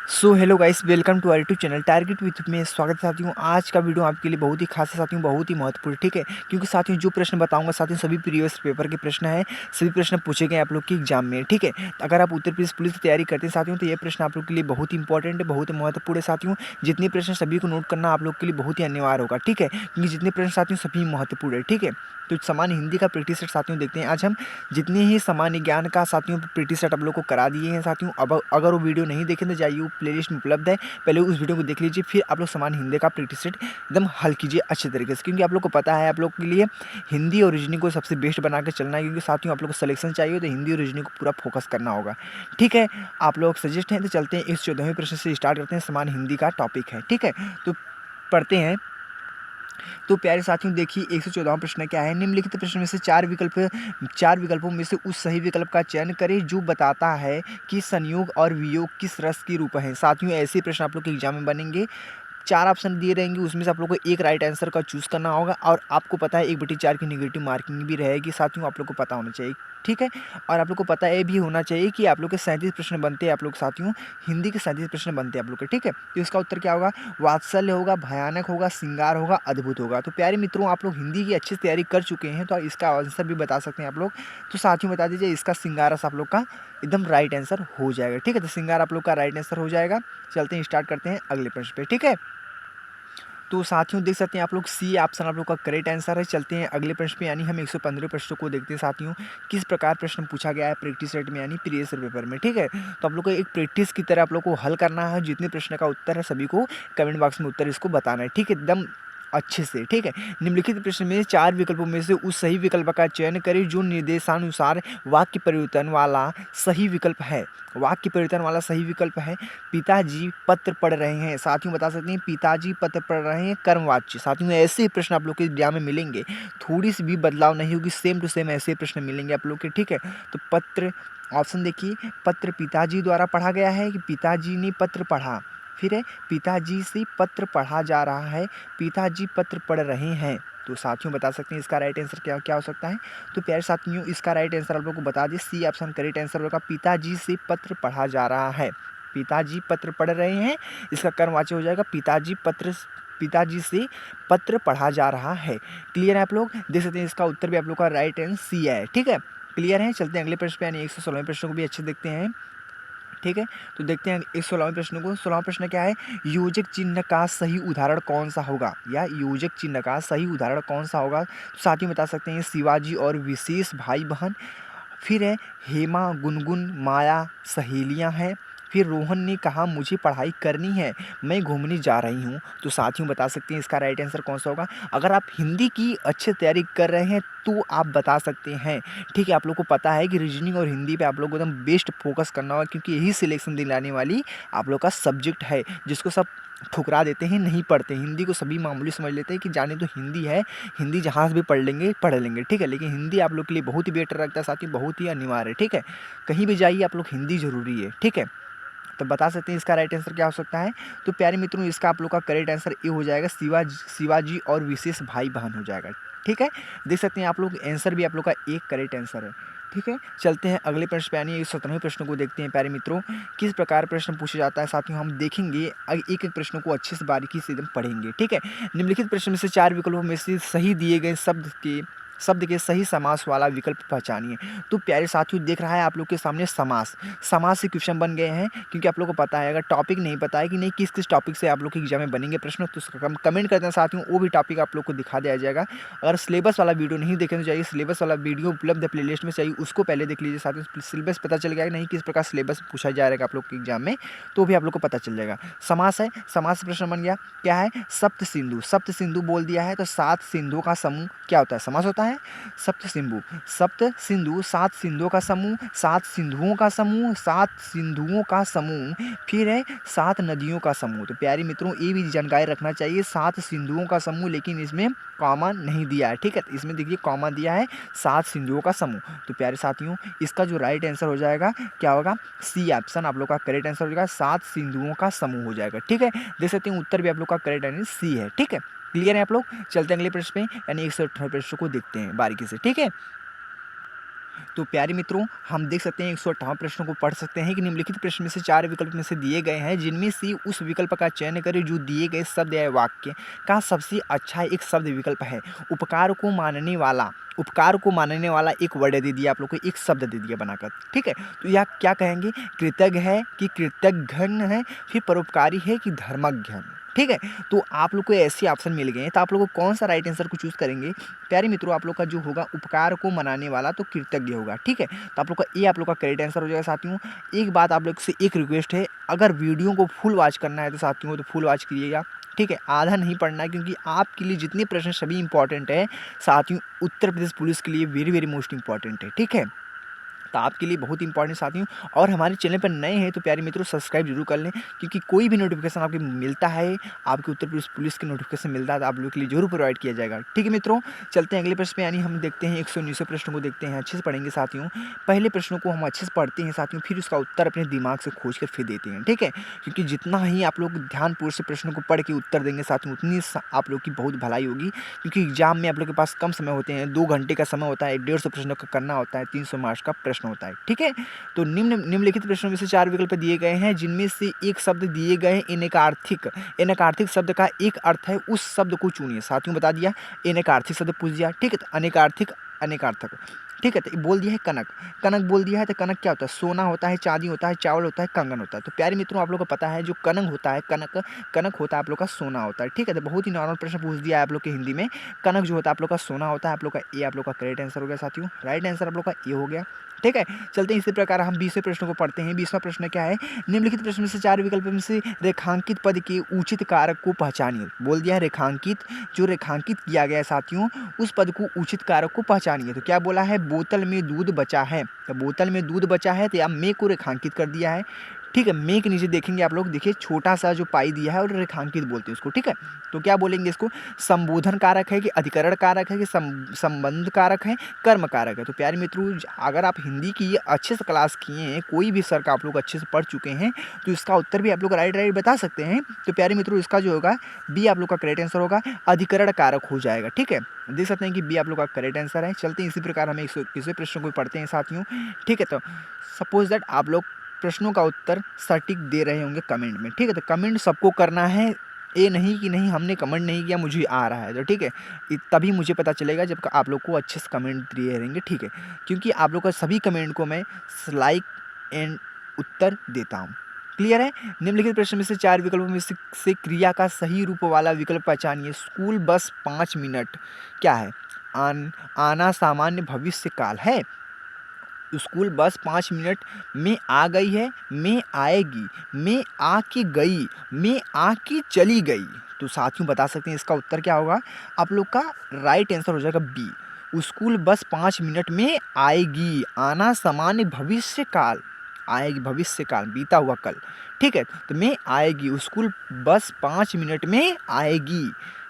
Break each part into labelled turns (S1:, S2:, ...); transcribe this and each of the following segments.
S1: So hello guys, welcome to our YouTube channel target with में स्वागत है साथियों। आज का वीडियो आपके लिए बहुत ही खास है साथियों, बहुत ही महत्वपूर्ण, ठीक है। क्योंकि साथियों जो प्रश्न बताऊंगा साथियों सभी प्रीवियस पेपर के प्रश्न है, सभी प्रश्न पूछे गए आप लोग के एग्जाम में, ठीक है। तो अगर आप उत्तर प्रदेश पुलिस की तैयारी करते हैं साथियों तो ये प्रश्न आप लोग के लिए बहुत ही इंपॉर्टेंट है, बहुत ही महत्वपूर्ण है साथियों। जितने प्रश्न सभी को नोट करना आप लोग के लिए बहुत ही अनिवार्य होगा, ठीक है। क्योंकि जितने प्रश्न साथियों सभी महत्वपूर्ण है, ठीक है। तो सामान्य हिंदी का प्रैक्टिस सेट साथियों देखते हैं आज हम। जितने ही सामान्य ज्ञान का साथियों प्रैक्टिस सेट आप लोग को करा दिए हैं साथियों। अब अगर वो वीडियो नहीं देखें तो जाइए, वो प्लेलिस्ट में उपलब्ध है, पहले उस वीडियो को देख लीजिए, फिर आप लोग सामान्य हिंदी का प्रैक्टिस सेट एकदम हल कीजिए अच्छे तरीके से। क्योंकि आप लोग को पता है आप लोग के लिए हिंदी और रीजनिंग को सबसे बेस्ट बना के चलना है। क्योंकि साथियों आप लोग को सिलेक्शन चाहिए तो हिंदी और रीजनिंग को पूरा फोकस करना होगा, ठीक है। आप लोग सजेस्ट हैं तो चलते हैं इस 14वें प्रश्न से स्टार्ट करते हैं। सामान्य हिंदी का टॉपिक है, ठीक है। तो पढ़ते हैं। तो प्यारे साथियों देखिए 114वां प्रश्न क्या है। निम्नलिखित प्रश्न में से चार विकल्पों में से उस सही विकल्प का चयन करें जो बताता है कि संयोग और वियोग किस रस के रूप है। साथियों ऐसे प्रश्न आप लोग के एग्जाम में बनेंगे। चार ऑप्शन दिए रहेंगे, उसमें से आप लोग को एक राइट आंसर का चूज करना होगा। और आपको पता है 1/4 की नेगेटिव मार्किंग भी रहेगी साथियों, आप लोग को पता होना चाहिए, ठीक है। और आप लोग को पता ये भी होना चाहिए कि आप लोग के 37 प्रश्न बनते हैं आप लोग साथियों, हिंदी के 37 प्रश्न बनते हैं आप लोग के, ठीक है। तो इसका उत्तर क्या होगा? वात्सल्य होगा, भयानक होगा, श्रृंगार होगा, अद्भुत होगा। तो प्यारे मित्रों आप लोग हिंदी की अच्छी से तैयारी कर चुके हैं तो इसका आंसर भी बता सकते हैं आप लोग। तो साथियों बता दीजिए, इसका श्रृंगार रस आप लोग का एकदम राइट आंसर हो जाएगा, ठीक है। तो श्रृंगार आप लोग का राइट आंसर हो जाएगा। चलते हैं, स्टार्ट करते हैं अगले प्रश्न पे, ठीक है। तो साथियों देख सकते हैं आप लोग सी ऑप्शन आप लोग का करेक्ट आंसर है। चलते हैं अगले प्रश्न पे, यानी हम 115 प्रश्नों को देखते हैं साथियों। किस प्रकार प्रश्न पूछा गया है प्रैक्टिस सेट में, यानी प्रीवियस पेपर में, ठीक है। तो आप लोग को एक प्रैक्टिस की तरह आप लोग को हल करना है। जितने प्रश्न का उत्तर है सभी को कमेंट बॉक्स में उत्तर इसको बताना है, ठीक है, एकदम अच्छे से, ठीक है। निम्नलिखित प्रश्न में चार विकल्पों में से उस सही विकल्प का चयन करें जो निर्देशानुसार वाक्य परिवर्तन वाला सही विकल्प है। वाक्य परिवर्तन वाला सही विकल्प है पिताजी पत्र पढ़ रहे हैं। साथियों बता सकते हैं पिताजी पत्र पढ़ रहे हैं कर्मवाच्य। साथियों ऐसे ही प्रश्न आप लोग के एग्जाम में मिलेंगे, थोड़ी सी भी बदलाव नहीं होगी, सेम टू सेम ऐसे प्रश्न मिलेंगे आप लोग के, ठीक है। तो पत्र ऑप्शन देखिए, पत्र पिताजी द्वारा पढ़ा गया है कि पिताजी ने पत्र पढ़ा। फिर है पिताजी से पत्र पढ़ा जा रहा है, पिताजी पत्र पढ़ रहे हैं। तो साथियों बता सकते हैं इसका राइट आंसर क्या क्या हो सकता है। तो प्यारे साथियों इसका राइट आंसर आप लोग को बता दें, सी ऑप्शन करेक्ट आंसर होगा, पिताजी से पत्र पढ़ा जा रहा है। पिताजी पत्र पढ़ रहे हैं, इसका कर्मवाच्य हो जाएगा पिताजी से पत्र पढ़ा जा रहा है। क्लियर है आप लोग? देख सकते हैं इसका उत्तर भी आप लोग का राइट आंसर सी है, ठीक है। क्लियर है। चलते हैं अगले प्रश्न पे, यानी 116वें प्रश्न को भी अच्छे देखते हैं, ठीक है। तो देखते हैं इस 16वें प्रश्न को। 16वां प्रश्न क्या है? योजक चिन्ह का सही उदाहरण कौन सा होगा, या योजक चिन्ह का सही उदाहरण कौन सा होगा। तो साथियों बता सकते हैं शिवाजी और विशेष भाई बहन। फिर है हेमा गुनगुन माया सहेलियां हैं। फिर रोहन ने कहा मुझे पढ़ाई करनी है, मैं घूमने जा रही हूँ। तो साथियों बता सकते हैं इसका राइट आंसर कौन सा होगा। अगर आप हिंदी की अच्छे तैयारी कर रहे हैं तो आप बता सकते हैं, ठीक है। आप लोग को पता है कि रीजनिंग और हिंदी पे आप लोग को एकदम बेस्ट फोकस करना होगा, क्योंकि यही सिलेक्शन दिलाने वाली आप लोग का सब्जेक्ट है, जिसको सब ठुकरा देते हैं, नहीं पढ़ते। हिंदी को सभी मामूली समझ लेते हैं कि जाने तो हिंदी है, हिंदी जहाँ से भी पढ़ लेंगे, ठीक है। लेकिन हिंदी आप लोग के लिए बहुत ही बेटर रखता है साथियों, बहुत ही अनिवार्य है, ठीक है। कहीं भी जाइए आप लोग हिंदी जरूरी है, ठीक है। तो बता सकते हैं इसका राइट आंसर क्या हो सकता है। तो प्यारे मित्रों इसका आप लोग का करेक्ट आंसर ये हो जाएगा, शिवाजी और विशेष भाई बहन हो जाएगा, ठीक है। देख सकते हैं आप लोग आंसर भी आप लोग का एक करेक्ट आंसर है, ठीक है। चलते हैं अगले प्रश्न पे, यानी 17वें प्रश्न को देखते हैं। प्यारे मित्रों किस प्रकार प्रश्न पूछा जाता है साथियों हम देखेंगे, एक एक प्रश्नों को अच्छे से बारीकी से एकदम पढ़ेंगे, ठीक है। निम्नलिखित प्रश्न में से चार विकल्पों में से सही दिए गए शब्द के सही समास वाला विकल्प पहचानिए। तो प्यारे साथियों देख रहा है आप लोग के सामने समास समास से क्वेश्चन बन गए हैं। क्योंकि आप लोग को पता है, अगर टॉपिक नहीं पता है कि नहीं किस किस टॉपिक से आप लोग के एग्जाम में बनेंगे प्रश्न, तो उसका कमेंट करते हैं साथियों, वो भी टॉपिक आप लोग को दिखा दिया जाएगा। अगर सिलेबस वाला वीडियो नहीं देखें तो चाहिए, सिलेबस वाला वीडियो उपलब्ध है प्लेलिस्ट में, चाहिए उसको पहले देख लीजिए साथियों। सिलेबस पता चल गया नहीं किस प्रकार सिलेबस पूछा जाएगा आप लोग के एग्जाम में, तो भी आप लोग को पता चल जाएगा। समास है, समास से प्रश्न बन गया क्या है, सप्त सिंधु। सप्त सिंधु बोल दिया है तो 7 सिंधुओं का समूह क्या होता है, समास होता है। सप्त सिंधु, सप्त सिंधु 7 सिंधुओं का समूह, 7 सिंधुओं का समूह, 7 सिंधुओं का समूह। फिर है 7 नदियों का समूह। तो प्यारे मित्रों ये भी जानकारी रखना चाहिए, 7 सिंधुओं का समूह, लेकिन इसमें कॉमा नहीं दिया है, ठीक है। इसमें देखिए कॉमा दिया है 7 सिंधुओं का समूह। तो प्यारे साथियों इसका जो राइट आंसर हो जाएगा क्या होगा, सी ऑप्शन आप लोग का करेक्ट आंसर हो जाएगा, 7 सिंधुओं का समूह हो जाएगा, ठीक है। देख सकते हैं उत्तर भी आप लोग का करेक्ट आंसर सी है, ठीक है। क्लियर है आप लोग? चलते हैं अगले प्रश्न पे, यानी 118 प्रश्न को देखते हैं बारीकी से, ठीक है। तो प्यारे मित्रों, हम देख सकते हैं 158 प्रश्नों को पढ़ सकते हैं कि निम्नलिखित प्रश्न में से 4 विकल्प में से दिए गए हैं, जिनमें से उस विकल्प का चयन करें जो दिए गए शब्द या वाक्य का सबसे अच्छा एक शब्द विकल्प है। उपकार को मानने वाला एक वर्ड दे दिया, आप लोग को एक शब्द दे दिया बनाकर, ठीक है। तो यह क्या कहेंगे, कृतज्ञ है कि कृतज्ञ है, फिर परोपकारी है कि धर्मज्ञ है, ठीक है। तो आप लोग को ऐसे ऑप्शन मिल गए हैं, तो आप लोग को कौन सा राइट आंसर को चूज़ करेंगे। प्यारे मित्रों, आप लोग का जो होगा उपकार को मनाने वाला तो कृतज्ञ होगा, ठीक है। तो आप लोग का ये आप लोग का करेक्ट आंसर हो जाएगा साथियों। एक बात आप लोग से एक रिक्वेस्ट है, अगर वीडियो को फुल वॉच करना है तो साथियों तो फुल वॉच कीजिएगा, ठीक है। आधा नहीं पढ़ना है, क्योंकि आपके लिए जितने प्रश्न सभी इंपॉर्टेंट है साथियों, उत्तर प्रदेश पुलिस के लिए वेरी वेरी मोस्ट इंपॉर्टेंट है, ठीक है। तो आपके लिए बहुत इंपॉर्टेंट साथियों, और हमारे चैनल पर नए हैं तो प्यारे मित्रों सब्सक्राइब जरूर कर लें, क्योंकि कोई भी नोटिफिकेशन आपको मिलता है, आपके उत्तर प्रदेश पुलिस की नोटिफिकेशन मिलता है तो आप लोगों के लिए जरूर प्रोवाइड किया जाएगा, ठीक है मित्रों। चलते हैं अगले प्रश्न पे, यानी हम देखते हैं 119 प्रश्नों को देखते हैं, अच्छे से पढ़ेंगे साथियों। पहले प्रश्नों को हम अच्छे से पढ़ते हैं साथियों, फिर उसका उत्तर अपने दिमाग से खोज कर फिर देते हैं, ठीक है। क्योंकि जितना ही आप लोग ध्यानपूर्वक से प्रश्नों को पढ़ के उत्तर देंगे साथियों, उतनी आप लोग की बहुत भलाई होगी। क्योंकि एग्जाम में आप लोग के पास कम समय होते हैं, 2 घंटे का समय होता है, 150 प्रश्नों का करना होता है, 300 मार्क्स का प्रश्न होता है, ठीक है। तो निम्नलिखित प्रश्नों में से 4 विकल्प दिए गए हैं, जिनमें से एक शब्द दिए गए अनेकार्थिक शब्द का एक अर्थ है, उस शब्द को चुनिए। साथियों बता दिया, अनेकार्थिक शब्द पूछ दिया, ठीक है। तो अनेकार्थक, ठीक है। तो बोल दिया है कनक बोल दिया है, तो कनक क्या होता है, सोना होता है, चांदी होता है, चावल होता है, कंगन होता है। तो प्यारे मित्रों, आप लोग को पता है जो कनक होता है, कनक होता है आप लोग का सोना होता है, ठीक है। तो बहुत ही नॉर्मल प्रश्न पूछ दिया है आप लोग के हिंदी में, कनक जो होता है आप लोग का सोना होता है। आप लोग का ये आप लोग का करेक्ट आंसर हो गया साथियों, राइट आंसर आप लोग का ये हो गया, ठीक है। चलते हैं इसी प्रकार हम 20वें प्रश्न को पढ़ते हैं। 20वां प्रश्न क्या है, निम्नलिखित प्रश्न में से 4 विकल्प में से रेखांकित पद के उचित कारक को पहचानिए। बोल दिया है रेखांकित, जो रेखांकित किया गया है साथियों, उस पद को उचित कारक को पहचानिए। तो क्या बोला है, बोतल में दूध बचा है, तो बोतल में दूध बचा है, तो या मे को रेखांकित कर दिया है, ठीक है। मे के नीचे देखेंगे आप लोग, देखिए छोटा सा जो पाई दिया है और रेखांकित बोलते हैं उसको, ठीक है। तो क्या बोलेंगे इसको, संबोधन कारक है कि अधिकरण कारक है कि संबंध कारक है, कर्म कारक है। तो प्यारे मित्रों, अगर आप हिंदी की अच्छे से क्लास किए हैं, कोई भी सर का आप लोग अच्छे से पढ़ चुके हैं, तो इसका उत्तर भी आप लोग राइट बता सकते हैं। तो प्यारे मित्रों, इसका जो होगा बी आप लोग का करेक्ट आंसर होगा, अधिकरण कारक हो जाएगा, ठीक है। देख सकते हैं कि बी आप लोग का करेक्ट आंसर है। चलते हैं इसी प्रकार हम 121वें प्रश्न को पढ़ते हैं साथियों, ठीक है। तो सपोज दैट आप लोग प्रश्नों का उत्तर सटीक दे रहे होंगे कमेंट में, ठीक है। तो कमेंट सबको करना है, ये नहीं कि नहीं हमने कमेंट नहीं किया मुझे आ रहा है, तो ठीक है, तभी मुझे पता चलेगा जब आप लोग को अच्छे से कमेंट दिए रहेंगे, ठीक है। क्योंकि आप लोग का सभी कमेंट को मैं लाइक एंड उत्तर देता हूँ, क्लियर है। निम्नलिखित प्रश्न में से 4 विकल्पों में से क्रिया का सही रूप वाला विकल्प पहचानिए। स्कूल बस 5 मिनट क्या है, आना सामान्य भविष्य काल है। स्कूल बस 5 मिनट में आ गई है, में आएगी, में आके गई, में आके चली गई। तो साथियों बता सकते हैं इसका उत्तर क्या होगा, आप लोग का राइट आंसर हो जाएगा बी, स्कूल बस 5 मिनट में आएगी। आना सामान्य भविष्य काल, आएगी भविष्य काल बीता हुआ कल, ठीक है। तो में आएगी, स्कूल बस 5 मिनट में आएगी,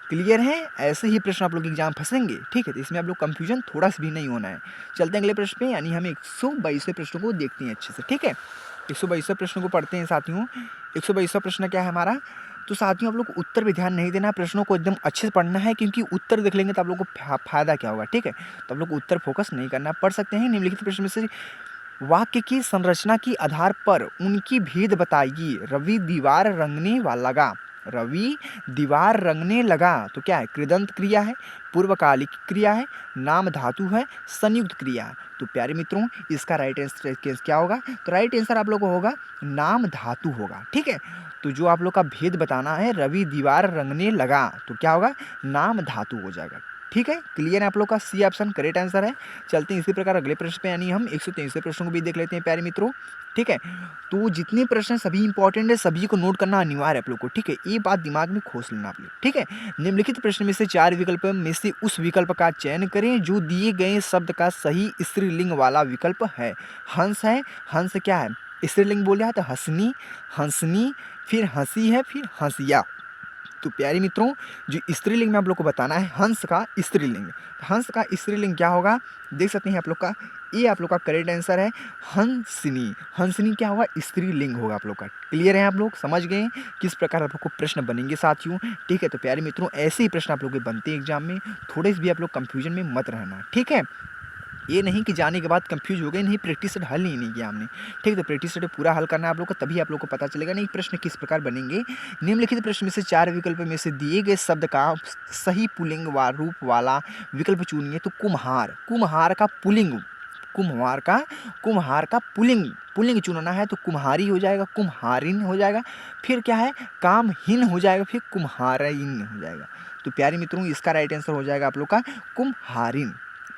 S1: क्लियर है। ऐसे ही प्रश्न आप लोग एग्जाम फंसेंगे, ठीक है। तो इसमें आप लोग कंफ्यूजन थोड़ा सा भी नहीं होना है। चलते हैं अगले प्रश्न पे, यानी हम 122वें प्रश्न को देखते हैं अच्छे से, ठीक है। 122वें प्रश्न को पढ़ते हैं साथियों। 122वां प्रश्न क्या है हमारा, तो साथियों आप लोग को उत्तर पे ध्यान नहीं देना है, प्रश्नों को एकदम अच्छे से पढ़ना है, क्योंकि उत्तर देख लेंगे तो आप लोग को फायदा क्या होगा, ठीक है। तो आप लोग को उत्तर फोकस नहीं करना। पढ़ सकते हैं निम्नलिखित प्रश्न में से वाक्य की संरचना के आधार पर उनकी भेद बताइए। रवि दीवार रंगने वाला लगा, रवि दीवार रंगने लगा, तो क्या है, कृदंत क्रिया है, पूर्वकालिक क्रिया है, नाम धातु है, संयुक्त क्रिया है। तो प्यारे मित्रों, इसका राइट आंसर क्या होगा, तो राइट आंसर आप लोग को होगा नाम धातु होगा, ठीक है। तो जो आप लोग का भेद बताना है, रवि दीवार रंगने लगा, तो क्या होगा, नाम धातु हो जाएगा, ठीक है। क्लियर है आप लोग का, सी ऑप्शन करेक्ट आंसर है। चलते हैं इसी प्रकार अगले प्रश्न पे, यानी हम 123वें प्रश्न को भी देख लेते हैं प्यारे मित्रों, ठीक है। तो जितने प्रश्न सभी इंपॉर्टेंट है, सभी को नोट करना अनिवार्य है आप लोग को, ठीक है। ये बात दिमाग में खोस लेना आप लोग, ठीक है। निम्नलिखित प्रश्न में से 4 विकल्प में से उस विकल्प का चयन करें जो दिए गए शब्द का सही स्त्रीलिंग वाला विकल्प है। हंस है, हंस क्या है, स्त्रीलिंग बोल रहा है, तो हंसनी, हंसनी, फिर हंसी है, फिर हंसिया। तो प्यारे मित्रों, जो स्त्रीलिंग में आप लोग को बताना है, हंस का स्त्रीलिंग, हंस का स्त्रीलिंग क्या होगा, देख सकते हैं आप लोग का, ये आप लोग का करेक्ट आंसर है हंसनी। हंसनी क्या होगा, स्त्रीलिंग होगा आप लोग का। क्लियर है, आप लोग समझ गए किस प्रकार आप लोग को प्रश्न बनेंगे साथियों, ठीक है। तो प्यारे मित्रों, ऐसे ही प्रश्न आप लोग के बनते हैं एग्जाम में, थोड़े से भी आप लोग कंफ्यूजन में मत रहना, ठीक है। ये नहीं कि जाने के बाद कंफ्यूज हो गए, नहीं प्रैक्टिस सेट हल ही नहीं किया हमने। ठीक है, तो प्रैक्टिस सेट पूरा हल करना है आप लोग को, तभी आप लोग को पता चलेगा नहीं प्रश्न किस प्रकार बनेंगे। निम्नलिखित प्रश्न में से 4 विकल्प में से दिए गए शब्द का सही पुल्लिंग व रूप वाला विकल्प चुनिए। तो कुम्हार, कुम्हार का पुल्लिंग, कुम्हार का पुल्लिंग चुनना है, तो कुम्हारी हो जाएगा, कुम्हारिन हो जाएगा, फिर क्या है कामहीन हो जाएगा, फिर कुम्हारिन हो जाएगा। तो प्यारे मित्रों, इसका राइट आंसर हो जाएगा आप लोग का कुम्हारिन।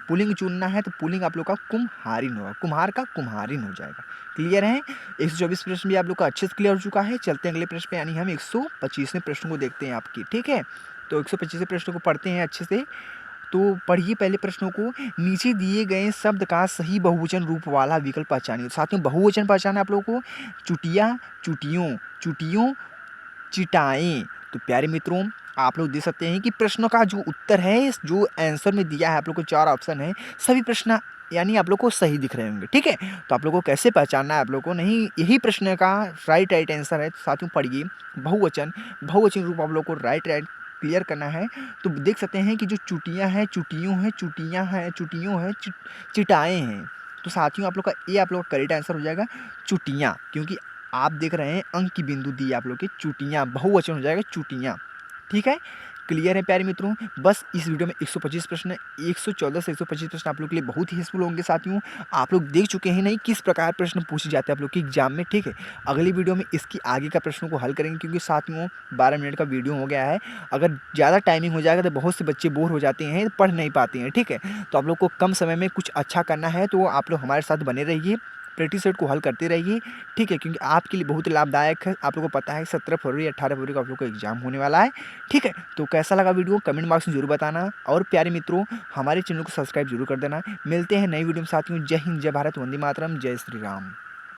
S1: पुल्लिंग चुनना है तो पुल्लिंग आप लोग का कुम्हारिन होगा, कुम्हार का कुम्हारिन हो जाएगा। क्लियर है? 124 प्रश्न भी आप लोग का अच्छे से क्लियर हो चुका है। चलते हैं अगले प्रश्न पे, यानी हम 125वें प्रश्न को देखते हैं आपकी। ठीक है, तो 125वें प्रश्न को पढ़ते हैं अच्छे से। तो पढ़िए पहले प्रश्नों को। नीचे दिए गए शब्द का सही बहुवचन रूप वाला विकल्प पहचानिए। साथियों, बहुवचन पहचाना आप लोगों को, चुटिया, चुटियों, चुटियों, चिटाएं। तो प्यारे मित्रों, आप लोग देख सकते हैं कि प्रश्नों का जो उत्तर है, जो आंसर में दिया है आप लोग को 4 ऑप्शन है, सभी प्रश्न यानी आप लोग को सही दिख रहे होंगे। ठीक है, तो आप लोग को कैसे पहचानना है आप लोग को, नहीं यही प्रश्न का राइट आंसर है। साथियों पढ़िए, बहुवचन रूप आप लोग को राइट क्लियर करना है। तो देख सकते हैं कि जो चुटियाँ हैं, चुटियों हैं, चुटियाँ हैं, चुटियों हैं, चिटाएँ हैं। तो साथियों आप लोग का ये आप लोग का करेक्ट आंसर हो जाएगा चुटियाँ, क्योंकि आप देख रहे हैं अंक की बिंदु दी आप लोग की, चुटियाँ, बहुवचन हो जाएगा चुटियाँ। ठीक है, क्लियर है प्यारे मित्रों? बस इस वीडियो में 125 प्रश्न, 114 से 125 प्रश्न आप लोग के लिए बहुत ही यूजफुल होंगे साथियों। आप लोग देख चुके हैं नहीं किस प्रकार प्रश्न पूछे जाते हैं आप लोग के एग्जाम में। ठीक है, अगली वीडियो में इसकी आगे का प्रश्नों को हल करेंगे, क्योंकि साथियों 12 मिनट का वीडियो हो गया है। अगर ज़्यादा टाइमिंग हो जाएगा तो बहुत से बच्चे बोर हो जाते हैं, पढ़ नहीं पाते हैं। ठीक है, तो आप लोग को कम समय में कुछ अच्छा करना है, तो आप लोग हमारे साथ बने रहिए, प्रैक्टिस सेट को हल करते रहिए। ठीक है, क्योंकि आपके लिए बहुत लाभदायक है। आप लोगों को पता है 17 फरवरी 18 फरवरी को आप लोग का एग्जाम होने वाला है। ठीक है, तो कैसा लगा वीडियो कमेंट बॉक्स में जरूर बताना, और प्यारे मित्रों हमारे चैनल को सब्सक्राइब जरूर कर देना। मिलते हैं नई वीडियो में साथियों। जय हिंद, जय भारत, वंदे मातरम, जय श्री राम।